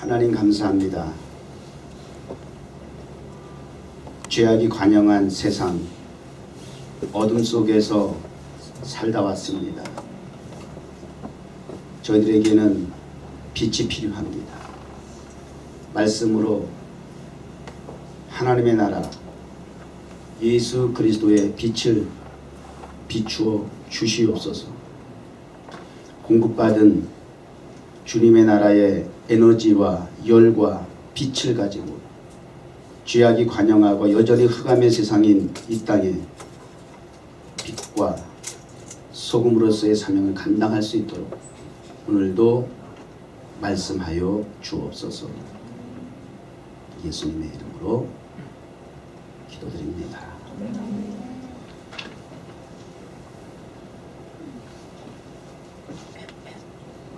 하나님 감사합니다. 죄악이 관영한 세상, 어둠 속에서 살다 왔습니다. 저희들에게는 빛이 필요합니다. 말씀으로 하나님의 나라, 예수 그리스도의 빛을 비추어 주시옵소서. 공급받은 주님의 나라의 에너지와 열과 빛을 가지고 죄악이 관영하고 여전히 흑암의 세상인 이 땅에 빛과 소금으로서의 사명을 감당할 수 있도록 오늘도 말씀하여 주옵소서. 예수님의 이름으로 기도드립니다.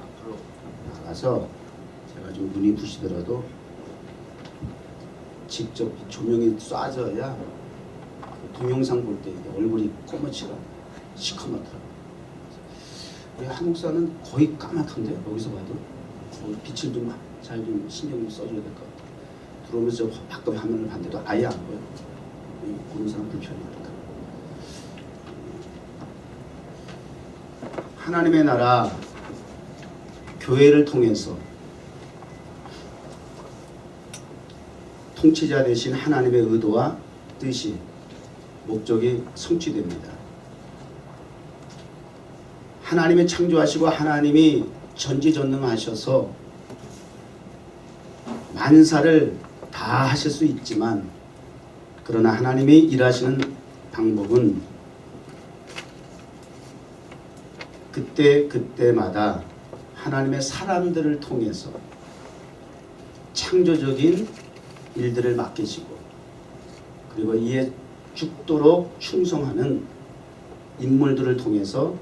앞으로 나가서 제가 좀 눈이 부시더라도 직접 조명이 쏴져야 그 동영상 볼 때 얼굴이 꼬마치가 시커멓더라고요. 우리 한 목사는 거의 까맣던데 여기서 봐도 빛을 좀 잘 좀 신경 좀 써줘야 될 것 같아요. 들어오면서 바깥 화면을 봤는데도 아예 안 보여. 보는 사람 불편하니까. 하나님의 나라 교회를 통해서 통치자 되신 하나님의 의도와 뜻이 목적이 성취됩니다. 하나님이 창조하시고 하나님이 전지전능하셔서 만사를 다 하실 수 있지만 그러나 하나님이 일하시는 방법은 그때마다 하나님의 사람들을 통해서 창조적인 일들을 맡기시고 그리고 이에 죽도록 충성하는 인물들을 통해서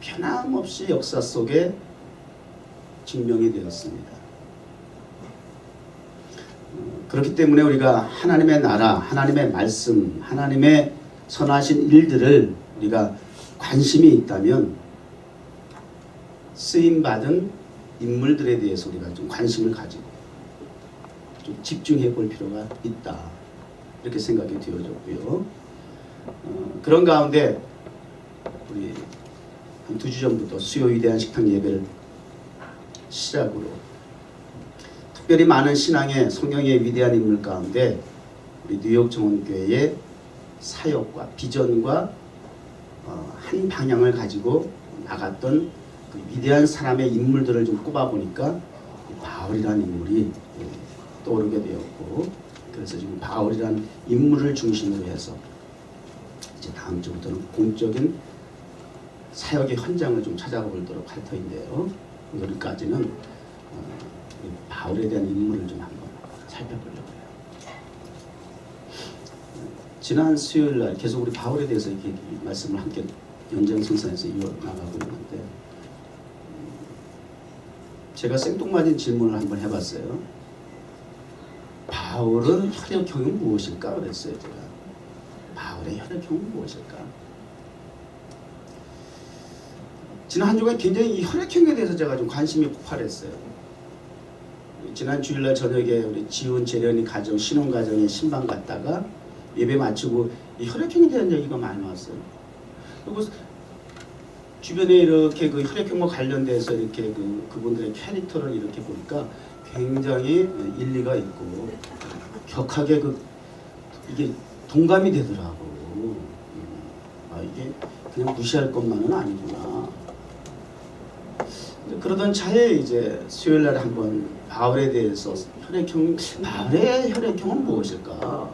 변함없이 역사 속에 증명이 되었습니다. 그렇기 때문에 우리가 하나님의 나라, 하나님의 말씀, 하나님의 선하신 일들을 우리가 관심이 있다면 쓰임받은 인물들에 대해서 우리가 좀 관심을 가지고 좀 집중해 볼 필요가 있다. 이렇게 생각이 되어졌고요. 그런 가운데 우리 한 2주 전부터 수요 위대한 식탁 예배를 시작으로 특별히 많은 신앙의 성령의 위대한 인물 가운데 우리 뉴욕 정원교회의 사역과 비전과 한 방향을 가지고 나갔던 그 위대한 사람의 인물들을 좀 꼽아보니까 바울이라는 인물이 떠오르게 되었고 그래서 지금 바울이라는 인물을 중심으로 해서 이제 다음 주부터는 공적인 사역의 현장을 좀 찾아가 보도록 할 터인데요. 오늘까지는 바울에 대한 인물을 좀 한번 살펴보려고 해요. 지난 수요일 날 계속 우리 바울에 대해서 이렇게 말씀을 함께 연장선상에서 이어나가고 있는데 제가 생뚱맞은 질문을 한번 해봤어요. 바울은 혈액형이 무엇일까? 그랬어요. 제가 바울의 혈액형이 무엇일까? 지난 한 주간 굉장히 이 혈액형에 대해서 제가 좀 관심이 폭발했어요. 지난 주일날 저녁에 우리 지훈 재련이 가정 신혼가정에 신방 갔다가 예배 마치고 이 혈액형에 대한 얘기가 많이 나왔어요. 그리고 주변에 이렇게 그 혈액형과 관련돼서 이렇게 그분들의 캐릭터를 이렇게 보니까 굉장히 일리가 있고 격하게 이게 동감이 되더라고. 이게 그냥 무시할 것만은 아니구나. 그러던 차에 이제 수요일 날에 한번 바울에 대해서 바울의 혈액형은 무엇일까?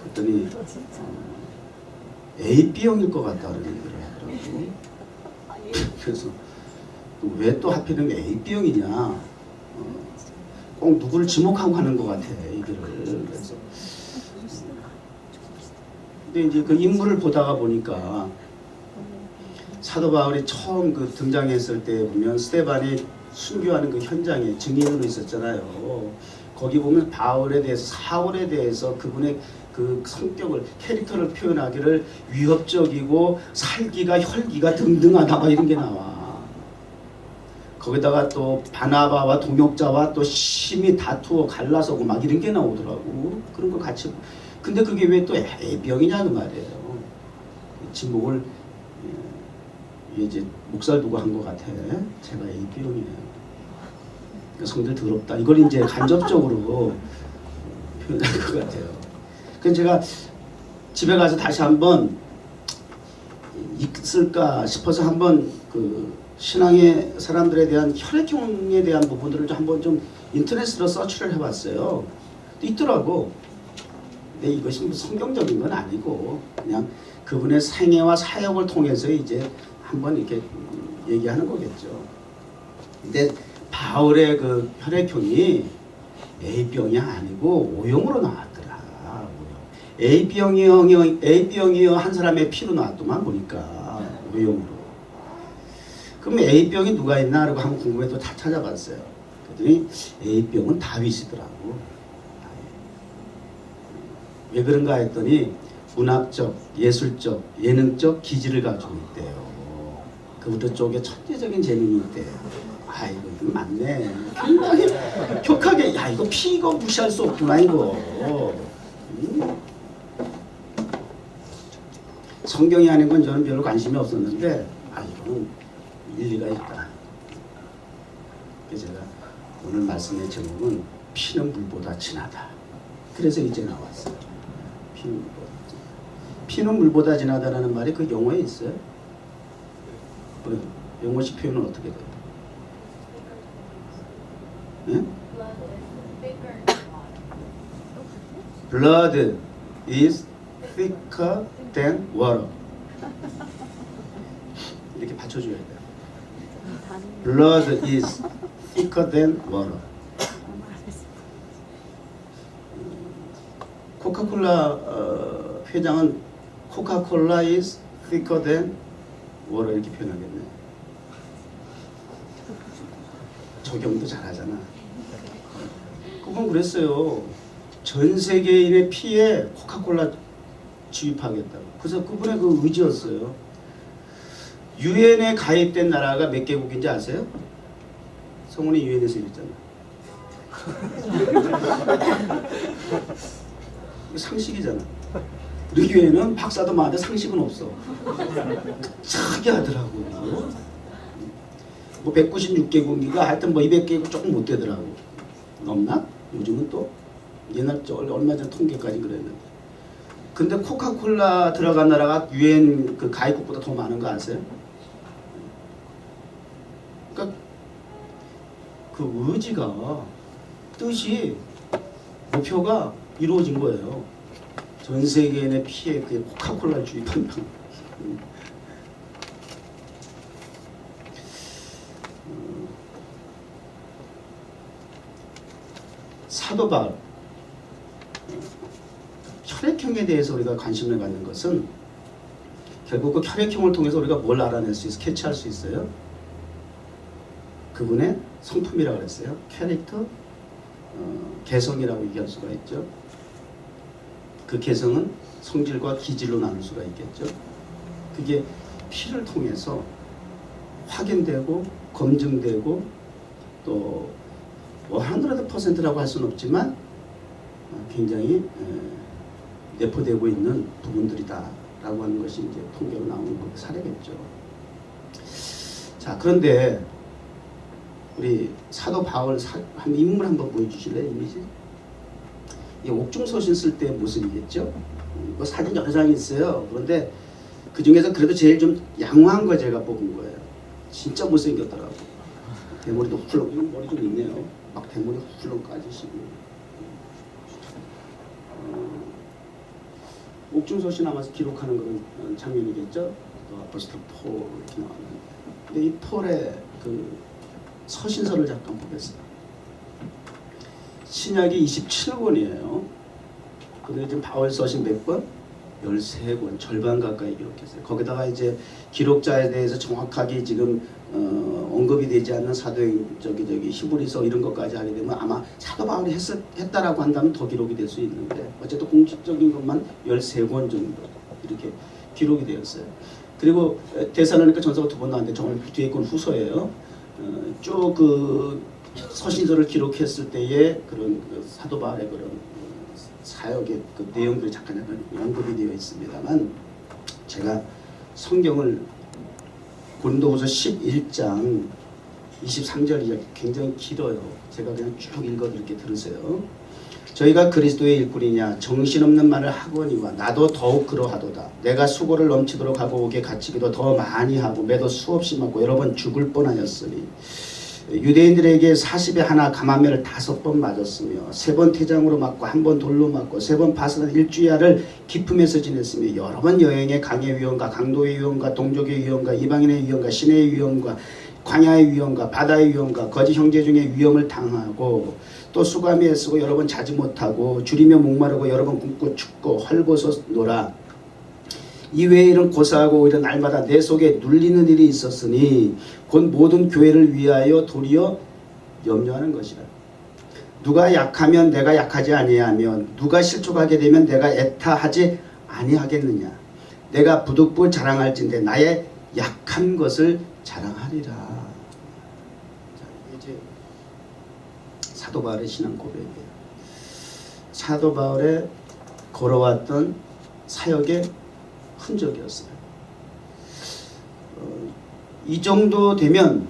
그랬더니 AB형일 것 같다는 얘기를 하더라고. 그래서 왜 또 하필이면 AB형이냐? 꼭 누구를 지목하고 하는 것 같아 얘기를. 그래서 근데 이제 그 인물을 보다가 보니까 사도 바울이 처음 등장했을 때 보면 스데반이 순교하는 그 현장에 증인으로 있었잖아요. 거기 보면 바울에 대해서 사울에 대해서 그분의 그 성격을 캐릭터를 표현하기를 위협적이고 살기가 혈기가 등등하다 이런 게 나와. 거기다가 또 바나바와 동역자와 또 심히 다투어 갈라서고 막 이런 게 나오더라고. 그런 거 같이. 근데 그게 왜 또 A병이냐 그 말이에요. 지목을 이제 목살 두고 한 것 같아. 제가 A병이에요. 성들 더럽다. 이걸 이제 간접적으로 표현할 것 같아요. 그래서 제가 집에 가서 다시 한번 있을까 싶어서 한번 그 신앙의 사람들에 대한 혈액형에 대한 부분들을 좀 한번 좀 인터넷으로 서치를 해봤어요. 있더라고. 근데 이것이 뭐 성경적인 건 아니고 그냥 그분의 생애와 사역을 통해서 이제 한번 이렇게 얘기하는 거겠죠. 근데 바울의 그 혈액형이 A병이 아니고 O형으로 나왔더라. A병이요 한 사람의 피로 나왔더만 보니까 O형으로. 그럼 A병이 누가 있나 하고 한번 궁금해서 다 찾아봤어요. 그랬더니 A병은 다윗이더라고. 왜 그런가 했더니 문학적, 예술적, 예능적 기질을 가지고 있대요. 그부터 쪽에 천재적인 재능이 있대요. 아이고 이거 맞네. 굉장히 격하게 야 이거 피 이거 무시할 수 없구나 이거. 성경이 아닌 건 저는 별로 관심이 없었는데 이거는 일리가 있다. 그래서 제가 오늘 말씀의 제목은 피는 물보다 진하다. 그래서 이제 나왔어요. 피는 물보다 진하다라는 말이 그 영어에 있어요. 영어식 표현은 어떻게 돼요? 네? Blood is thicker than water. 이렇게 받쳐줘야 돼요. Blood is thicker than water. 코카콜라 회장은 코카콜라 is thicker than water 이렇게 표현하겠네. 적용도 잘하잖아. 그분 그랬어요. 전 세계인의 피에 코카콜라 주입하겠다고. 그래서 그분의 그 의지였어요. 유엔에 가입된 나라가 몇 개국인지 아세요? 성훈이 유엔에서 일했잖아. 상식이잖아. 우리 교회는 박사도 많은데 상식은 없어. 차게 하더라고. 뭐 196개국인가 하여튼 뭐 200개국 조금 못 되더라고. 넘나? 요즘은 또 옛날 얼마 전 통계까지 그랬는데. 근데 코카콜라 들어간 나라가 유엔 그 가입국보다 더 많은 거 아세요? 그러니까 그 의지가 뜻이 목표가 이루어진 거예요. 전 세계인의 피해 그 코카콜라 주입한다. 사도 바울 혈액형에 대해서 우리가 관심을 갖는 것은 결국 그 혈액형을 통해서 우리가 뭘 알아낼 수 있어, 캐치할 수 있어요. 그분의 성품이라고 그랬어요. 캐릭터, 개성이라고 얘기할 수가 있죠. 그 개성은 성질과 기질로 나눌 수가 있겠죠. 그게 피를 통해서 확인되고 검증되고 또 100%라고 할 수는 없지만 굉장히 내포되고 있는 부분들이다 라고 하는 것이 이제 통계로 나오는 사례겠죠. 자, 그런데 우리 사도 바울 한 인물 한번 보여주실래요? 이미지? 이 옥중서신 쓸 때 모습이겠죠. 뭐 사진 여러 장이 있어요. 그런데 그 중에서 그래도 제일 좀 양호한 거 제가 뽑은 거예요. 진짜 못생겼더라고. 대머리도 훌렁, 머리 좀 있네요. 막 대머리 훌렁 까지시고. 옥중서신 아마서 기록하는 그런 장면이겠죠. 아포스톨 폴 이렇게 나왔는데. 근데 이 폴의 그 서신서를 잠깐 보겠습니다. 신약이 27권이에요. 근데 지금 바울 서신 몇 권? 13권, 절반 가까이 기록했어요. 거기다가 이제 기록자에 대해서 정확하게 지금 언급이 되지 않는 사도행 저기 히브리서 이런 것까지 하게 되면 아마 사도 바울이 했다라고 한다면 더 기록이 될 수 있는데 어쨌든 공식적인 것만 13권 정도 이렇게 기록이 되었어요. 그리고 데살로니가 전서가 2번 나왔는데 저는 뒤에 건 후서예요. 쭉 그 서신서를 기록했을 때의 그런 그 사도 바울의 그런 사역의 그 내용들이 잠깐 언급이 되어 있습니다만, 제가 성경을 고린도후서 11장 23절이 굉장히 길어요. 제가 그냥 쭉 읽어드릴게 들으세요. 저희가 그리스도의 일꾼이냐 정신없는 말을 하거니와 나도 더욱 그러하도다. 내가 수고를 넘치도록 하고 옥에 갇히기도 더 많이 하고 매도 수없이 맞고 여러 번 죽을 뻔하였으니 유대인들에게 40에 하나 감암매를 5번 맞았으며 3번 태장으로 맞고 1번 돌로 맞고 3번 파스나 일주야를 기품에서 지냈으며 여러 번 여행에 강의 위험과 강도의 위험과 동족의 위험과 이방인의 위험과 신의 위험과 광야의 위험과 바다의 위험과 거짓 형제 중에 위험을 당하고 또 수감에 애쓰고 여러 번 자지 못하고 줄이며 목마르고 여러 번 굶고 춥고 헐벗어노라. 이외에 이런 고사하고 오히려 날마다 내 속에 눌리는 일이 있었으니 곧 모든 교회를 위하여 도리어 염려하는 것이라. 누가 약하면 내가 약하지 아니하며 누가 실족하게 되면 내가 애타하지 아니하겠느냐. 내가 부득불 자랑할진대 나의 약한 것을 자랑하리라. 자, 이제 사도 바울의 신앙 고백이에요. 사도 바울의 걸어왔던 사역의 흔적이었어요. 이 정도 되면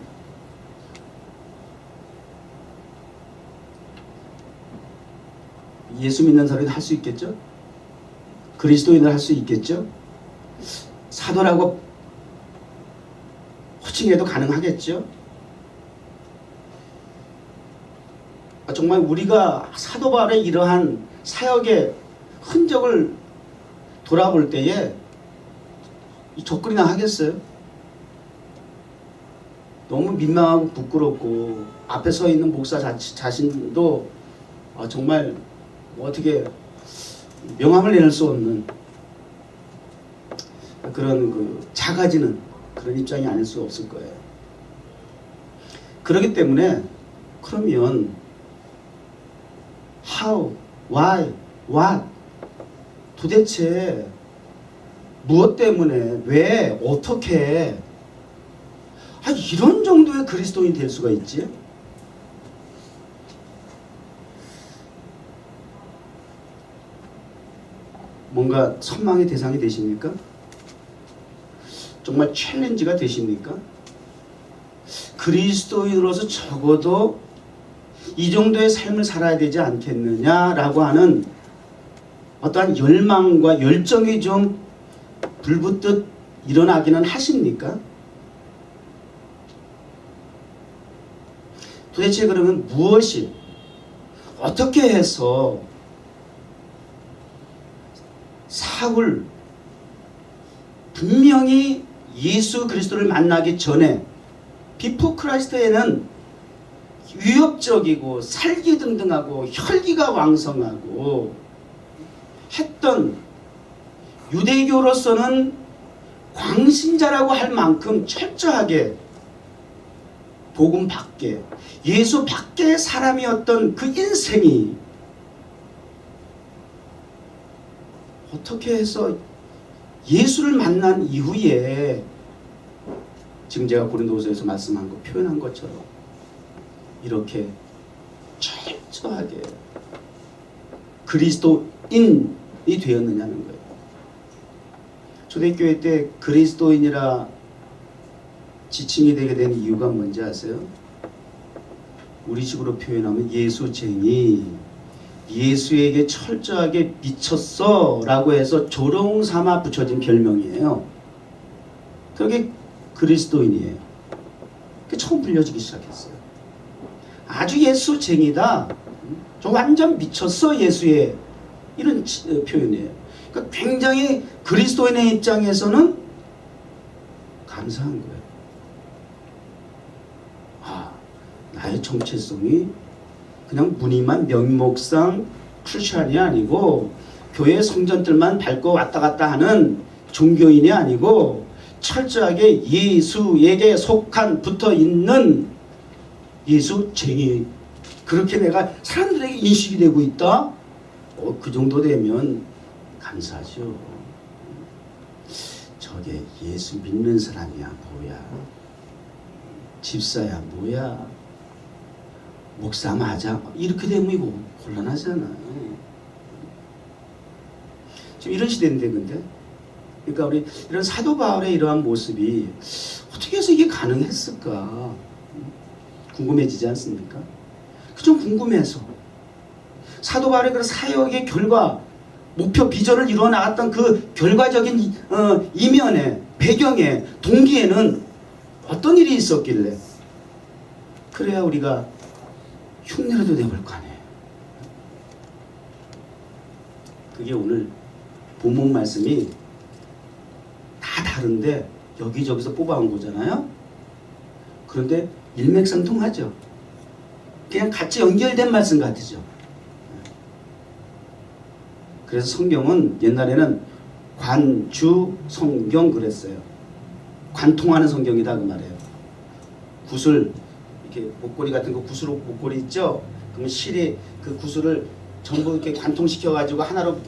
예수 믿는 사람이 할 수 있겠죠? 그리스도인을 할 수 있겠죠? 사도라고 호칭해도 가능하겠죠? 정말 우리가 사도 바울의 이러한 사역의 흔적을 돌아볼 때에 접근이나 하겠어요? 너무 민망하고 부끄럽고 앞에 서 있는 목사 자신도 정말 어떻게 명함을 내놓을 수 없는 그런 그 작아지는 그런 입장이 아닐 수 없을 거예요. 그렇기 때문에 그러면 how, why, what 도대체 무엇 때문에 왜 어떻게 이런 정도의 그리스도인이 될 수가 있지? 뭔가 선망의 대상이 되십니까? 정말 챌린지가 되십니까? 그리스도인으로서 적어도 이 정도의 삶을 살아야 되지 않겠느냐라고 하는 어떠한 열망과 열정이 좀 불붙듯 일어나기는 하십니까? 도대체 그러면 무엇이 어떻게 해서 사울 분명히 예수 그리스도를 만나기 전에 비포 크라이스트에는 위협적이고 살기등등하고 혈기가 왕성하고 했던 유대교로서는 광신자라고 할 만큼 철저하게 복음 밖에 예수 밖의 사람이었던 그 인생이 어떻게 해서 예수를 만난 이후에 지금 제가 고린도후서에서 말씀한 거 표현한 것처럼 이렇게 철저하게 그리스도인이 되었느냐는 거예요. 초대교회 때 그리스도인이라 지칭이 되게 된 이유가 뭔지 아세요? 우리식으로 표현하면 예수쟁이, 예수에게 철저하게 미쳤어 라고 해서 조롱삼아 붙여진 별명이에요. 그게 그리스도인이에요. 그게 처음 불려지기 시작했어요. 아주 예수쟁이다, 저 완전 미쳤어 예수에, 이런 표현이에요. 그러니까 굉장히 그리스도인의 입장에서는 감사한 거예요. 나의 정체성이 그냥 무늬만 명목상 크리스찬이 아니고 교회 성전들만 밟고 왔다 갔다 하는 종교인이 아니고 철저하게 예수에게 속한 붙어있는 예수쟁이, 그렇게 내가 사람들에게 인식이 되고 있다? 그 정도 되면 감사하죠. 저게 예수 믿는 사람이야 뭐야. 집사야 뭐야, 목사 맞아, 이렇게 되면 이거 곤란하잖아요. 지금 이런 시대인데, 근데 그러니까 우리 이런 사도 바울의 이러한 모습이 어떻게 해서 이게 가능했을까 궁금해지지 않습니까? 좀 궁금해서 사도 바울의 그런 사역의 결과, 목표, 비전을 이루어 나갔던 그 결과적인 이면에, 배경에, 동기에는 어떤 일이 있었길래 그래야 우리가 흉내라도 내볼 거 아니에요. 그게 오늘 본문 말씀이 다 다른데 여기저기서 뽑아온 거잖아요. 그런데 일맥상통하죠. 그냥 같이 연결된 말씀 같으죠. 그래서 성경은 옛날에는 관주 성경 그랬어요. 관통하는 성경이다 그 말이에요. 구슬, 이렇게 목걸이 같은 거, 구슬 목걸이 있죠? 그러면 실이 그 구슬을 전부 이렇게 관통시켜 가지고 하나로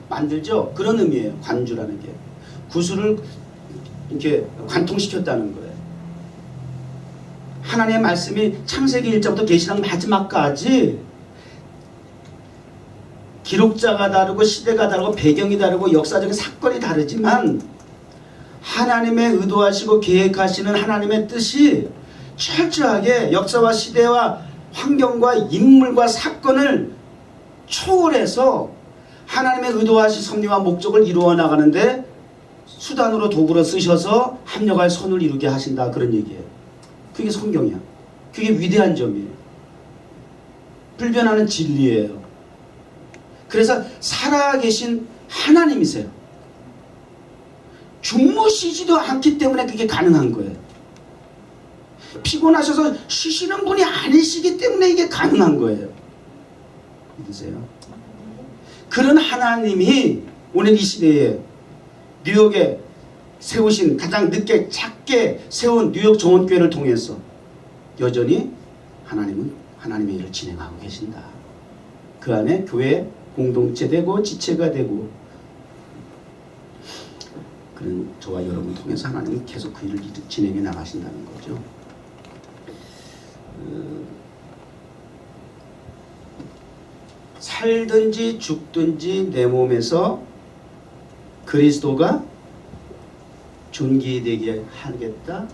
만들죠? 그런 의미예요. 관주라는 게. 구슬을 이렇게 관통시켰다는 거예요. 하나님의 말씀이 창세기 1장부터 계시록 마지막까지 기록자가 다르고 시대가 다르고 배경이 다르고 역사적인 사건이 다르지만 하나님의 의도하시고 계획하시는 하나님의 뜻이 철저하게 역사와 시대와 환경과 인물과 사건을 초월해서 하나님의 의도하신 섭리와 목적을 이루어 나가는데 수단으로 도구로 쓰셔서 합력할 선을 이루게 하신다, 그런 얘기예요. 그게 성경이야. 그게 위대한 점이에요. 불변하는 진리예요. 그래서 살아계신 하나님이세요. 주무시지도 않기 때문에 그게 가능한 거예요. 피곤하셔서 쉬시는 분이 아니시기 때문에 이게 가능한 거예요. 믿으세요? 그런 하나님이 오늘 이 시대에 뉴욕에 세우신, 가장 늦게 작게 세운 뉴욕 정원교회를 통해서 여전히 하나님은 하나님의 일을 진행하고 계신다. 그 안에 교회 공동체 되고 지체가 되고, 그런 저와 여러분 통해서 하나님은 계속 그 일을 진행해 나가신다는 거죠. 살든지 죽든지 내 몸에서 그리스도가 존귀되게 하겠다.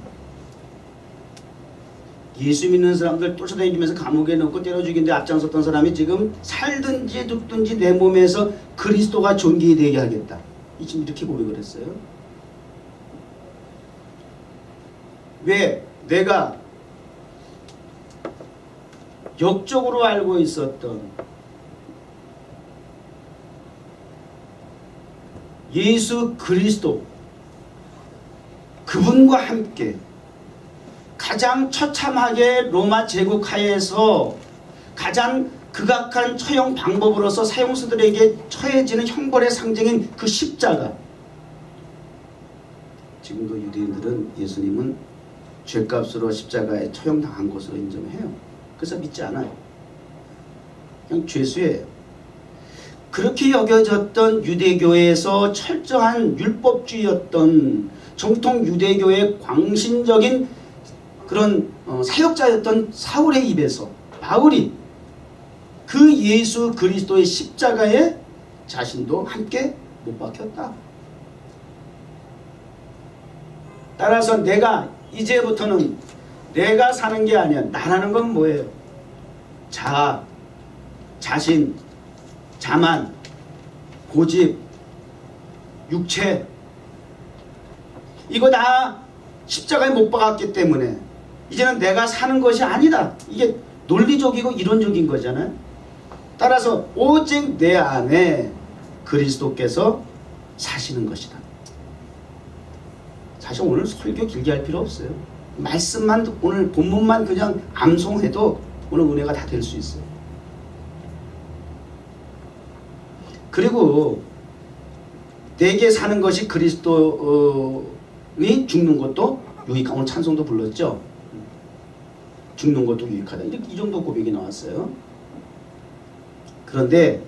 예수 믿는 사람들 쫓아다니면서 감옥에 넣고 때려 죽이는데 앞장섰던 사람이 지금 살든지 죽든지 내 몸에서 그리스도가 존귀되게 하겠다. 지금 이렇게 고백을 했어요. 왜? 내가 역적으로 알고 있었던 예수 그리스도, 그분과 함께 가장 처참하게 로마 제국 하에서 가장 극악한 처형 방법으로서 사형수들에게 처해지는 형벌의 상징인 그 십자가, 지금도 유대인들은 예수님은 죄값으로 십자가에 처형당한 것으로 인정해요. 그래서 믿지 않아요. 그냥 죄수예요. 그렇게 여겨졌던 유대교회에서 철저한 율법주의였던 정통 유대교의 광신적인 그런 사역자였던 사울의 입에서 바울이 그 예수 그리스도의 십자가에 자신도 함께 못 박혔다. 따라서 내가 이제부터는 내가 사는 게 아니야. 나라는 건 뭐예요? 자아, 자신, 자만, 고집, 육체, 이거 다 십자가에 못 박았기 때문에 이제는 내가 사는 것이 아니다. 이게 논리적이고 이론적인 거잖아요. 따라서 오직 내 안에 그리스도께서 사시는 것이다. 사실 오늘 설교 길게 할 필요 없어요. 말씀만, 오늘 본문만 그냥 암송해도 오늘 은혜가 다 될 수 있어요. 그리고 내게 사는 것이 그리스도니 죽는 것도 유익하다. 오늘 찬송도 불렀죠. 죽는 것도 유익하다. 이 정도 고백이 나왔어요. 그런데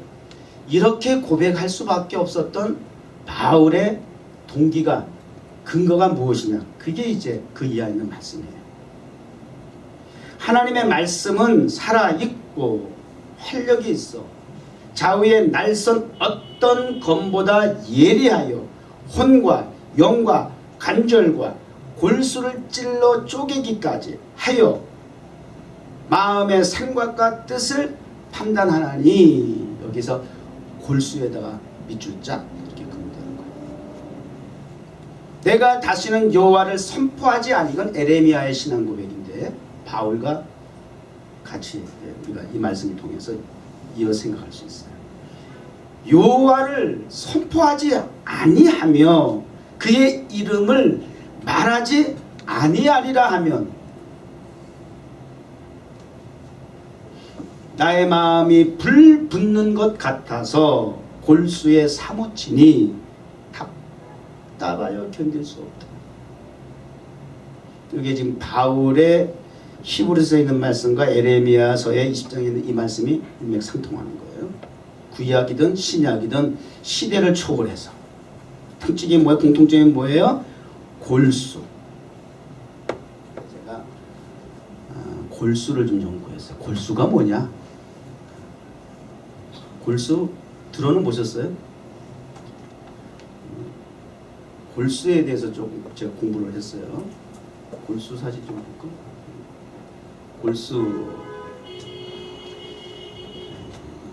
이렇게 고백할 수밖에 없었던 바울의 동기가, 근거가 무엇이냐? 그게 이제 그 이하에 있는 말씀이에요. 하나님의 말씀은 살아있고 활력이 있어 좌우의 날선 어떤 검보다 예리하여 혼과 영과 관절과 골수를 찔러 쪼개기까지 하여 마음의 생각과 뜻을 판단하나니, 여기서 골수에다가 밑줄 짝 이렇게 그리면 되는 거예요. 내가 다시는 여호와를 선포하지 아니. 이건 에레미야의 신앙 고백인데 바울과 같이 우리가 이 말씀을 통해서 이어 생각할 수 있어요. 여호와를 선포하지 아니하며 그의 이름을 말하지 아니하리라 하면 나의 마음이 불 붙는 것 같아서 골수에 사무치니 답답하여 견딜 수 없다. 이게 지금 바울의 히브리서에 있는 말씀과 에레미야서의 20장에 있는 이 말씀이 일맥상통하는 거예요. 구약이든 신약이든 시대를 초월해서 특징이 뭐예요? 공통점이 뭐예요? 골수. 제가 골수를 좀 연구했어요. 골수가 뭐냐? 골수 들어는 보셨어요? 골수에 대해서 좀 제가 공부를 했어요. 골수 사진 좀 볼까? 골수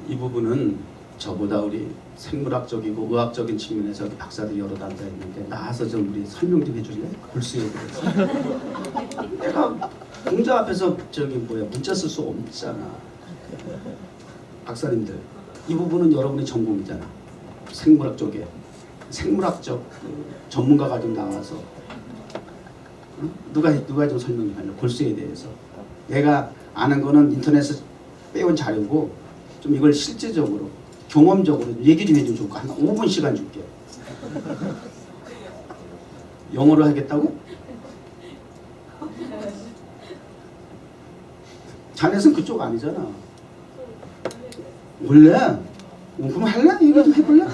이 부분은 저보다 우리 생물학적이고 의학적인 측면에서 박사들이 여러 단자 있는데 나와서 좀 우리 설명 좀 해줄래? 골수에 대해서. 내가 공자 앞에서 문자 쓸 수 없잖아. 박사님들 이 부분은 여러분의 전공이잖아. 생물학 쪽에 생물학적 전문가가 좀 나와서 누가 좀 설명해 달라. 골수에 대해서. 내가 아는 거는 인터넷에서 빼온 자료고 좀 이걸 실제적으로 경험적으로 얘기 좀 해주면 좋을 거. 한 5분 시간 줄게. 영어로 하겠다고? 자네는 그쪽 아니잖아. 원래 그럼 할래? 얘기 좀 해볼래?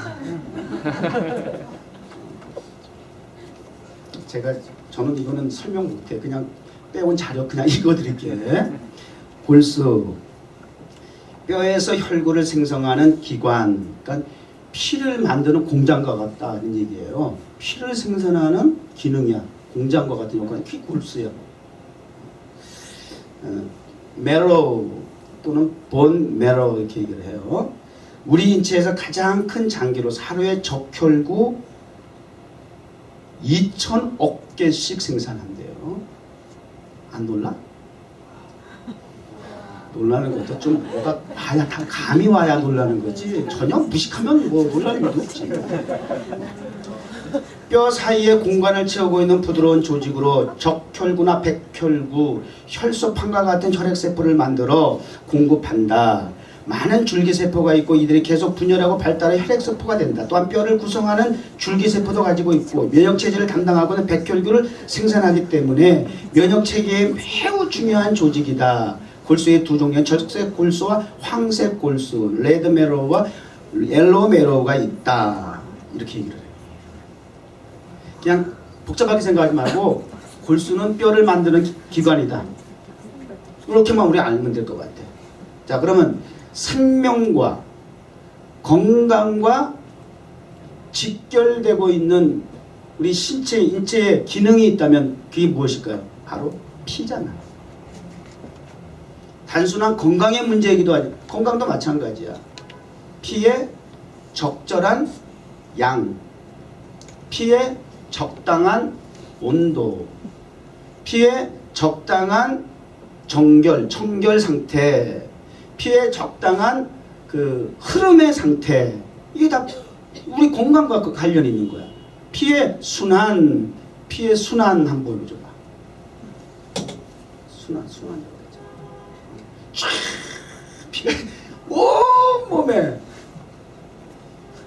저는 이거는 설명 못해. 그냥 빼온 자료 그냥 읽어드릴게. 골수, 뼈에서 혈구를 생성하는 기관, 그러니까 피를 만드는 공장과 같다는 얘기예요. 피를 생산하는 기능이야. 공장과 같은 역할이 그게 골수야. 메로 또는 본 메로 이렇게 얘기를 해요. 우리 인체에서 가장 큰 장기로 하루에 적혈구 2,000억 개씩 생산한대요. 안 놀라? 놀라는 것도 좀 뭐가 와야, 다 감이 와야 놀라는 거지. 전혀 무식하면 뭐 놀라는 것도 없지. 뼈 사이에 공간을 채우고 있는 부드러운 조직으로 적혈구나 백혈구, 혈소판과 같은 혈액세포를 만들어 공급한다. 많은 줄기세포가 있고 이들이 계속 분열하고 발달해 혈액세포가 된다. 또한 뼈를 구성하는 줄기세포도 가지고 있고 면역체제를 담당하고는 백혈구를 생산하기 때문에 면역체계에 매우 중요한 조직이다. 골수의 두 종류는 적색 골수와 황색 골수, 레드 메로우와 옐로우 메로우가 있다. 이렇게 얘기를 해요. 그냥 복잡하게 생각하지 말고 골수는 뼈를 만드는 기관이다. 이렇게만 우리 알면 될 것 같아. 자, 그러면 생명과 건강과 직결되고 있는 우리 인체의 기능이 있다면 그게 무엇일까요? 바로 피잖아. 단순한 건강의 문제이기도 하지. 건강도 마찬가지야. 피의 적절한 양, 피의 적당한 온도, 피의 적당한 청결 상태, 피의 적당한 그 흐름의 상태, 이게 다 우리 건강과 그 관련이 있는 거야. 피의 순환 한번 보여줘봐. 순환 피가 온몸에,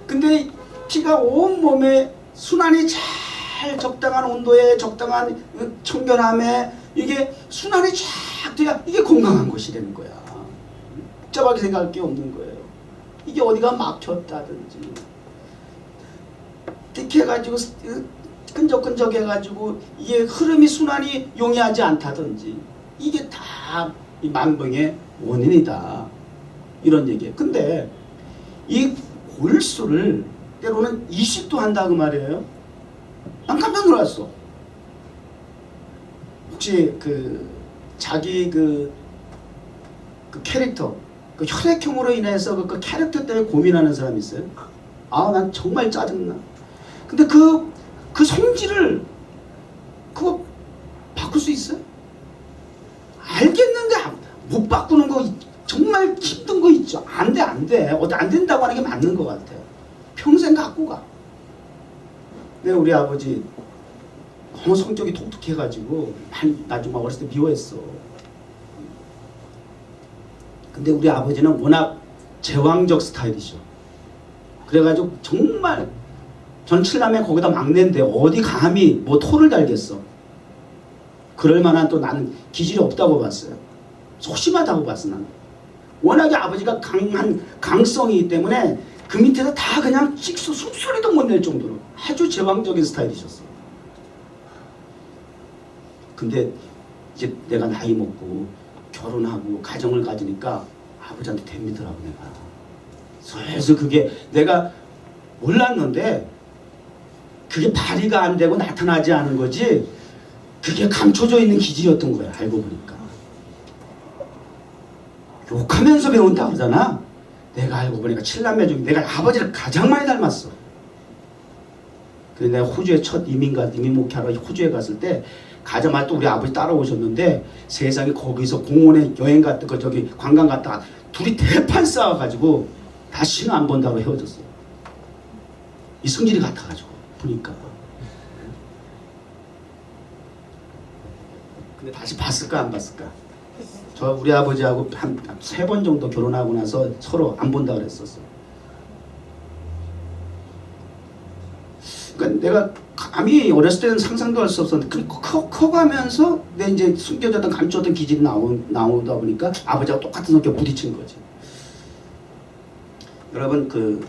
근데 피가 온몸에 순환이 잘 적당한 온도에 적당한 청결함에 이게 순환이 쫙 돼야 이게 건강한 것이 되는 거야. 복잡하게 생각할 게 없는 거예요. 이게 어디가 막혔다든지 이렇게 해가지고 끈적끈적해가지고 이게 흐름이 순환이 용이하지 않다든지 이게 다 이 만병의 원인이다. 이런 얘기예요. 근데 이 골수를 때로는 이식도 한다 그 말이에요. 난 깜짝 놀랐어. 혹시 그 자기 그 캐릭터, 그 혈액형으로 인해서 그 캐릭터 때문에 고민하는 사람 있어요? 아, 난 정말 짜증나. 근데 그 성질을 그거 바꿀 수 있어요? 알겠는데 못 바꾸는 거 정말 힘든 거 있죠. 안 돼, 안 돼. 안 된다고 하는 게 맞는 것 같아요. 평생 갖고 가. 내가 우리 아버지 너무 성격이 독특해가지고 나 좀 어렸을 때 미워했어. 근데 우리 아버지는 워낙 제왕적 스타일이죠. 그래가지고 정말 전 칠남매 거기다 막내인데 어디 감히 뭐 토를 달겠어. 그럴 만한 또 나는 기질이 없다고 봤어요. 소심하다고 봤어 나는. 워낙에 아버지가 강한 강성이기 때문에 그 밑에서 다 그냥 찍소 숨소리도 못 낼 정도로 아주 제왕적인 스타일이셨어. 근데 이제 내가 나이 먹고 결혼하고 가정을 가지니까 아버지한테 대미더라고 내가. 그래서 그게 내가 몰랐는데 그게 발휘가 안 되고 나타나지 않은 거지 그게 감춰져 있는 기질이었던 거야. 알고 보니까. 욕하면서 배운다 그러잖아. 내가 알고 보니까 칠남매 중에 내가 아버지를 가장 많이 닮았어. 그래서 내가 호주에 첫 이민 목회하러 호주에 갔을 때 가자마자 또 우리 아버지 따라오셨는데 세상에 거기서 공원에 여행 갔다 저기 관광 갔다가 둘이 대판 싸워가지고 다시는 안 본다고 헤어졌어요. 이 성질이 같아가지고 보니까. 근데 다시 봤을까 안 봤을까? 저 우리 아버지하고 한 3번 정도 결혼하고 나서 서로 안 본다 그랬었어. 그러니까 내가 감히 어렸을 때는 상상도 할 수 없었는데 커가면서 내 이제 숨겨졌던 감추었던 기질이 나오다 보니까 아버지하고 똑같은 성격 부딪힌 거지. 여러분 그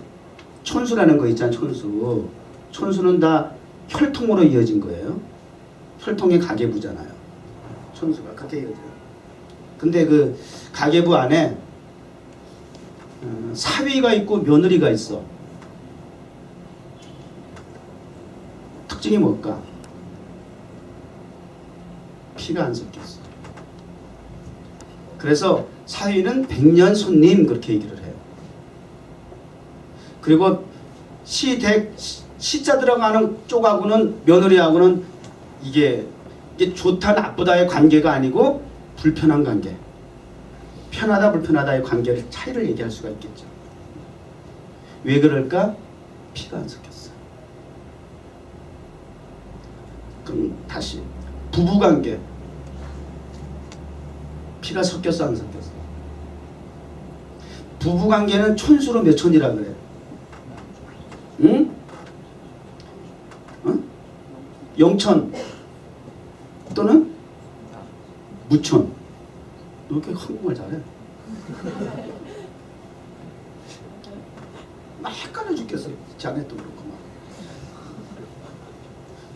촌수라는 거 있잖아요. 촌수는 다 혈통으로 이어진 거예요. 혈통의 가계부잖아요. 촌수가 그렇게 이어져요. 근데 그 가계부 안에 사위가 있고 며느리가 있어. 특징이 뭘까? 피가 안 섞였어. 그래서 사위는 백년 손님 그렇게 얘기를 해요. 그리고 시자 들어가는 쪽하고는 며느리하고는 이게 좋다 나쁘다의 관계가 아니고 불편한 관계. 편하다 불편하다의 관계를 차이를 얘기할 수가 있겠죠. 왜 그럴까? 피가 안 섞였어. 그럼 다시 부부관계 피가 섞였어 안 섞였어? 부부관계는 촌수로 몇 촌이라 그래? 응? 어? 영천 또는 무촌. 너 이렇게 한국말 잘해? 나 헷갈려 죽겠어. 자네도 그렇고 막.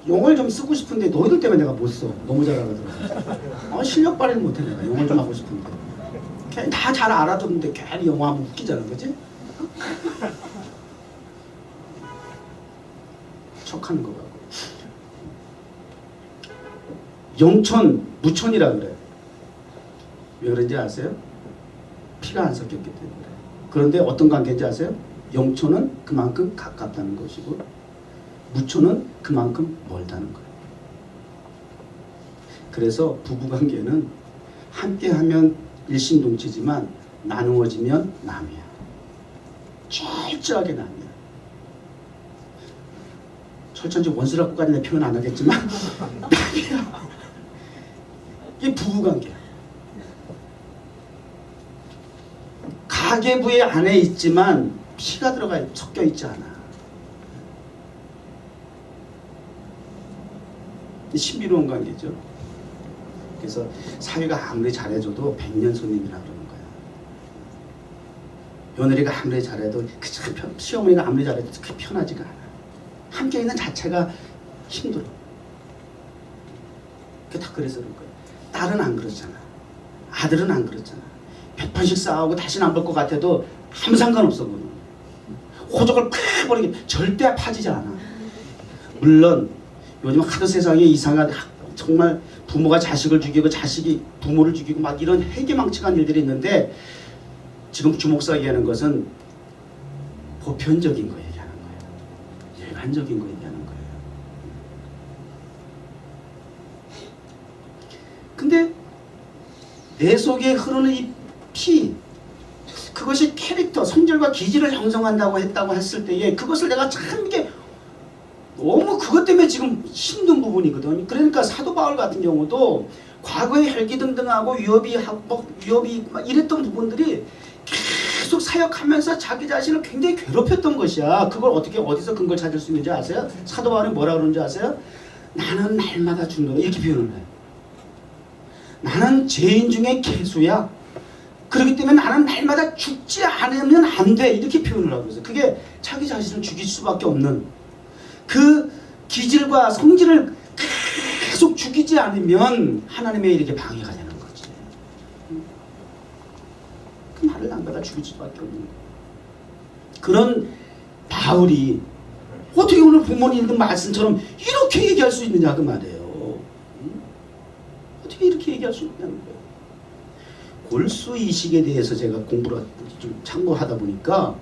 영어를 좀 쓰고 싶은데 너희들 때문에 내가 못 써. 너무 잘 알아들어. 실력 발휘를 못해 내가. 영어를 좀 하고 싶은데. 괜히 다 잘 알아듣는데 괜히 영어 하면 웃기잖아. 그치? 척하는 거 같고. 영촌, 무촌이라 그래. 왜 그런지 아세요? 피가 안 섞였기 때문에 그래. 그런데 어떤 관계인지 아세요? 영촌은 그만큼 가깝다는 것이고 무촌은 그만큼 멀다는 거예요. 그래서 부부관계는 함께하면 일심동체지만 나누어지면 남이야. 철저하게 남이야. 철저한지 원수라고까지 내 표현 안 하겠지만 남이야. 이게 부부관계야. 가계부의 안에 있지만 피가 섞여 있지 않아. 신비로운 관계죠. 그래서 사위가 아무리 잘해줘도 백년 손님이라 그러는 거야. 며느리가 아무리 잘해도 시어머니가 아무리 잘해도 그렇게 편하지가 않아. 함께 있는 자체가 힘들어. 그게 다 그래서 그런 거야. 딸은 안 그러잖아. 아들은 안 그렇잖아. 100번씩 싸우고 다시는 안 볼 것 같아도 아무 상관없어. 그거는. 호적을 팍 버리게 절대 파지지 않아. 물론 요즘 하도 세상에 이상한 정말 부모가 자식을 죽이고 자식이 부모를 죽이고 막 이런 해괴망측한 일들이 있는데 지금 주목사 얘기하는 것은 보편적인 거 얘기하는 거예요. 일반적인 거 얘기하는 거예요. 근데 내 속에 흐르는 이 피, 그것이 캐릭터, 성질과 기질을 형성한다고 했다고 했을 때에 그것을 내가 참 이게 너무 그것 때문에 지금 힘든 부분이거든. 그러니까 사도 바울 같은 경우도 과거에 혈기등등하고 위협이 막 이랬던 부분들이 계속 사역하면서 자기 자신을 굉장히 괴롭혔던 것이야. 그걸 어떻게 어디서 근거를 찾을 수 있는지 아세요? 사도 바울이 뭐라 그러는지 아세요? 나는 날마다 죽는다. 이렇게 표현을 해요. 나는 죄인 중에 괴수야. 그렇기 때문에 나는 날마다 죽지 않으면 안 돼. 이렇게 표현을 하고 있어요. 그게 자기 자신을 죽일 수밖에 없는 그 기질과 성질을 계속 죽이지 않으면 하나님의 이렇게 방해가 되는 거지. 그 나를 날마다 죽일 수밖에 없는 그런 바울이 어떻게 오늘 부모님 읽은 말씀처럼 이렇게 얘기할 수 있느냐 그 말이에요. 어떻게 이렇게 얘기할 수 있냐는 거예요. 골수 이식에 대해서 제가 공부를 좀 참고하다 보니까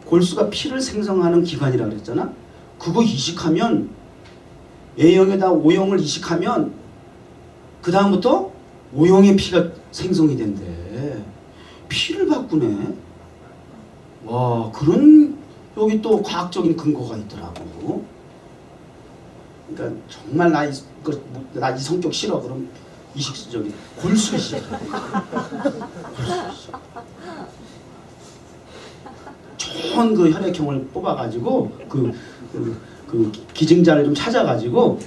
골수가 피를 생성하는 기관이라고 그랬잖아. 그거 이식하면 A형에다 O형을 이식하면 그 다음부터 O형의 피가 생성이 된대. 피를 바꾸네. 와, 그런 여기 또 과학적인 근거가 있더라고. 그러니까 정말 나 이 성격 싫어. 그럼 이식 저기 골수 이식. 좋은 그 혈액형을 뽑아가지고 그 기증자를 좀 찾아가지고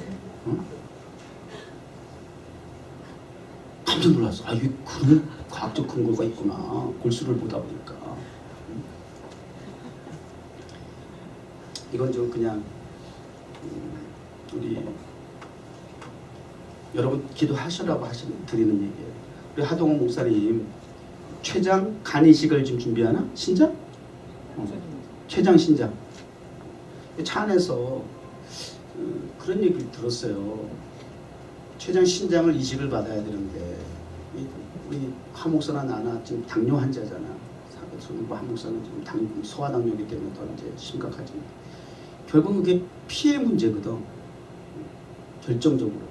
깜짝 놀랐어. 아, 이게 그런 과학적 근거가 있구나. 골수를 보다 보니까. 이건 좀 그냥 우리 여러분 기도하시라고 드리는 얘기예요. 우리 하동원 목사님 췌장 간이식을 지금 준비하나? 신장? 췌장 신장. 차 안에서 그런 얘기를 들었어요. 췌장 신장을 이식을 받아야 되는데 우리 하 목사나 나나 지금 당뇨 환자잖아. 하 목사는 지금 소아당뇨이기 때문에 더 이제 심각하지. 결국은 그게 피의 문제거든. 결정적으로.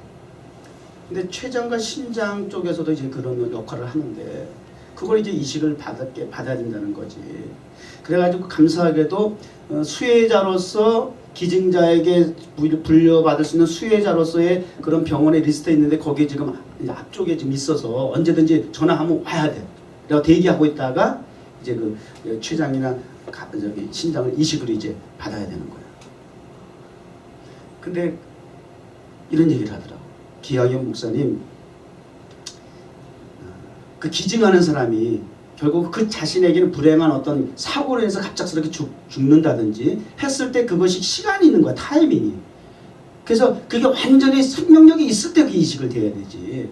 근데 췌장과 신장 쪽에서도 이제 그런 역할을 하는데 그걸 이제 이식을 받아야 된다는 거지. 그래가지고 감사하게도 수혜자로서 기증자에게 분려받을 수 있는 수혜자로서의 그런 병원의 리스트에 있는데 거기에 지금 앞쪽에 지금 있어서 언제든지 전화하면 와야 돼. 내가 대기하고 있다가 이제 그 췌장이나 저기 신장을 이식을 이제 받아야 되는 거야. 근데 이런 얘기를 하더라고. 기하경 목사님, 그 기증하는 사람이 결국 그 자신에게는 불행한 어떤 사고로 해서 갑작스럽게 죽는다든지 했을 때 그것이 시간이 있는 거야. 타이밍이. 그래서 그게 완전히 생명력이 있을 때 그 이식을 돼야 되지.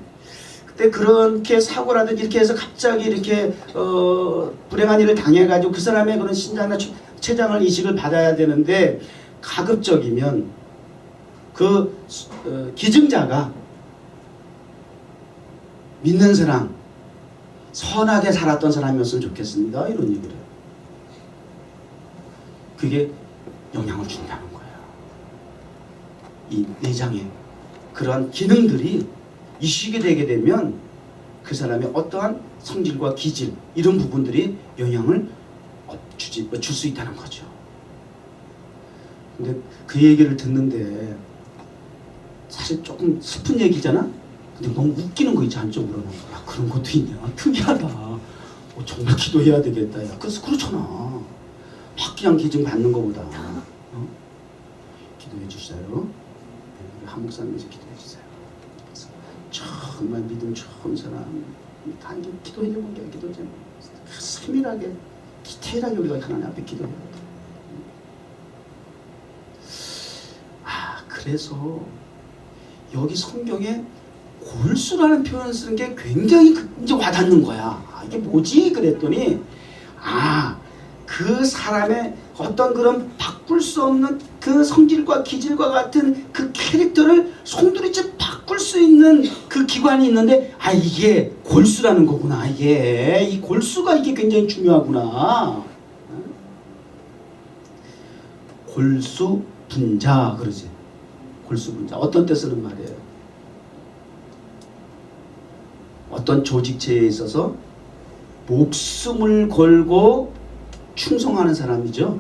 그때 그렇게 사고라든지 이렇게 해서 갑자기 이렇게 불행한 일을 당해가지고 그 사람의 그런 신장이나 췌장을 이식을 받아야 되는데 가급적이면 그 기증자가 믿는 사람, 선하게 살았던 사람이었으면 좋겠습니다. 이런 얘기를 해요. 그게 영향을 준다는 거예요. 이 내장에 그러한 기능들이 이식이 되게 되면 그 사람의 어떠한 성질과 기질 이런 부분들이 영향을 줄 수 있다는 거죠. 근데 그 얘기를 듣는데 사실 조금 슬픈 얘기잖아? 근데 너무 웃기는 거 있지 한쪽으로는. 야, 그런 것도 있냐? 특이하다. 정말 기도해야 되겠다. 야, 그래서 그렇잖아. 막 그냥 기증 받는 것보다. 기도해 주세요. 한 목사님께서 기도해 주세요. 그래서 정말 믿음 좋은 사람 다 이제 기도해 주는 게 기도 좀 세밀하게 디테일하게 우리가 하나님 앞에 기도해야 돼. 그래서 여기 성경에 골수라는 표현을 쓰는 게 굉장히 이제 와닿는 거야. 이게 뭐지? 그랬더니 그 사람의 어떤 그런 바꿀 수 없는 그 성질과 기질과 같은 그 캐릭터를 송두리째 바꿀 수 있는 그 기관이 있는데 이게 골수라는 거구나. 이게 이 골수가 이게 굉장히 중요하구나. 골수 분자 그러지. 골수 분자 어떤 때 쓰는 말이에요? 어떤 조직체에 있어서 목숨을 걸고 충성하는 사람이죠.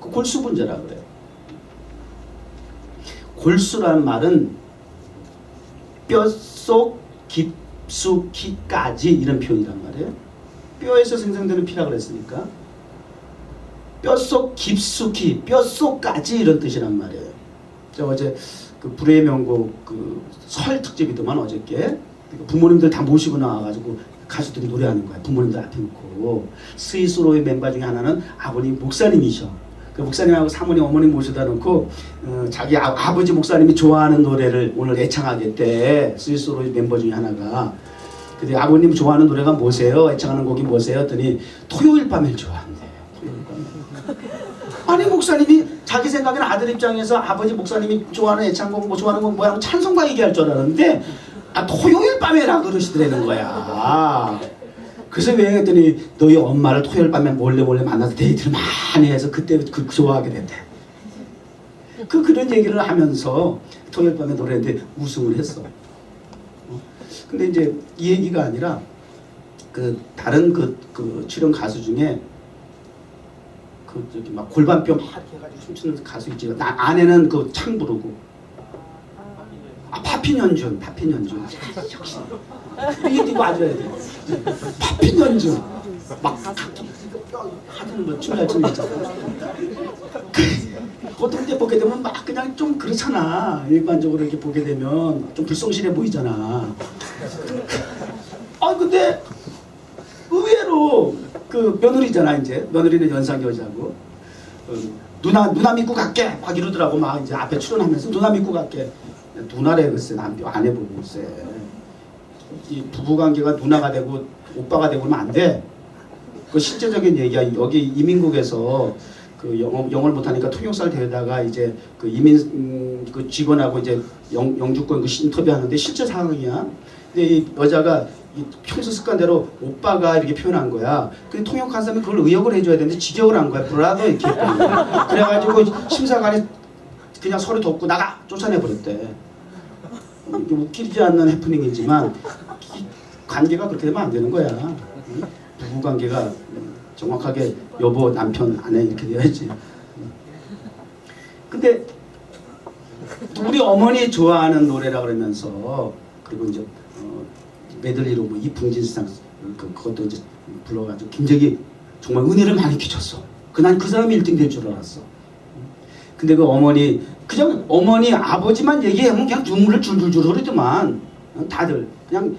그 골수 분자라 그래요. 골수라는 말은 뼛속 깊숙이까지 이런 표현이란 말이에요. 뼈에서 생성되는 피라 그랬으니까 뼛속 깊숙이, 뼛속까지 이런 뜻이란 말이에요. 제가 어제 그 불의 명곡 그 설 특집이더만 어저께 부모님들 다 모시고 나와가지고 가수들이 노래하는 거야. 부모님들 앞에 놓고. 스위스로의 멤버 중에 하나는 아버님 목사님이셔. 그 목사님하고 사모님 어머님 모셔다 놓고 자기 아버지 목사님이 좋아하는 노래를 오늘 애창하겠대. 스위스로의 멤버 중에 하나가. 근데 아버님 좋아하는 노래가 뭐세요? 애창하는 곡이 뭐세요? 했더니 토요일 밤을 좋아한대. 토요일 밤. 아니 목사님이 자기 생각에는 아들 입장에서 아버지 목사님이 좋아하는 애창곡 뭐 좋아하는 곡 뭐야 찬송가 얘기할 줄 알았는데 토요일 밤에라 그러시더라는 거야. 그래서 왜 했더니 너희 엄마를 토요일 밤에 몰래 만나서 데이트를 많이 해서 그때 좋아하게 됐대. 그런 얘기를 하면서 토요일 밤에 노래했는데 우승을 했어. 근데 이제 이 얘기가 아니라 그 다른 그 출연 가수 중에 그 저기 막 골반뼈 막 이렇게 해가지고 춤추는 가수 있지. 아내는 그 창 부르고. 파핀연준. 역시 이거 아줘야 돼. 파핀연준. 막 하는 거 춤 잘 추는 있잖아. 보통 때 보게 되면 막 그냥 좀 그렇잖아. 일반적으로 이렇게 보게 되면 좀 불성실해 보이잖아. 근데 의외로 그 며느리잖아. 이제 며느리는 연상 여자고 누나 믿고 갈게 막 이러더라고. 막 이제 앞에 출연하면서 누나 믿고 갈게. 누나래 글쎄 남편 안 해보고 글쎄. 이 부부관계가 누나가 되고 오빠가 되고 그러면 안 돼. 그 실제적인 얘기야. 여기 이민국에서 그 영어를 못하니까 통역사를 데려다가 이제 그 이민 그 직원하고 이제 영주권 그 인터뷰하는데 실제 상황이야. 근데 이 여자가 이 평소 습관대로 오빠가 이렇게 표현한 거야. 근데 통역한 사람이 그걸 의역을 해줘야 되는데 직역을 한 거야. 브라더 이렇게. 그래가지고 심사관이 그냥 서류 덮고 나가 쫓아내 버렸대. 웃기지 않는 해프닝이지만 관계가 그렇게 되면 안 되는 거야. 부부 관계가 정확하게 여보, 남편, 아내 이렇게 돼야지. 근데 우리 어머니 좋아하는 노래라 그러면서 그리고 이제 메들리로 뭐 이풍진상 그것도 이제 불러가지고 굉장히 정말 은혜를 많이 끼쳤어. 난 그 사람이 1등 될 줄 알았어. 근데 그 어머니 그냥 어머니 아버지만 얘기하면 그냥 눈물을 줄줄줄 흐르더만. 다들 그냥